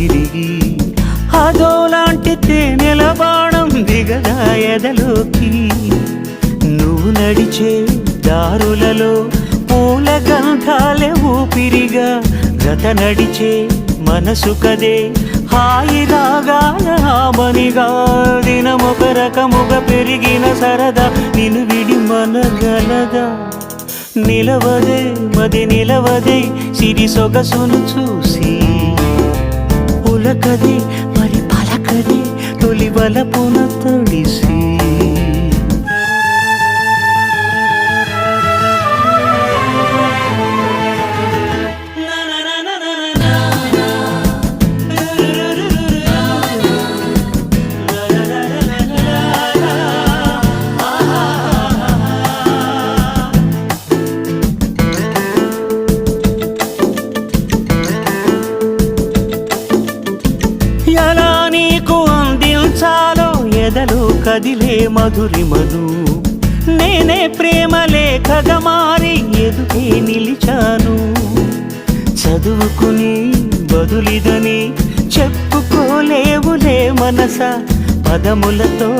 తిరిగి అదోలాంటి తేనెల బాణం దిగదా ఎదలోకి నువ్వు నడిచే దారులలో పూల గంధాలే ఊపిరిగా గత నడిచే మనసు కదే హాయి రాగాల ఆమనిగా దినమొక రకముగా పెరిగిన సరదా నిన్ను విడి మనగలదా నిలవదే మది నిలవదే సిరి సొగసును చూసి పులకదే మరి పలకదే తొలి వలపున తడిసి ఎలా నీకు అందించాలో ఎదలో కదిలే మధురిమను నేనే ప్రేమ లేఖగా మారి ఎదుటే నిలిచాను చదువుకుని బదులిదని చెప్పుకోలేవులే మనస పదములతో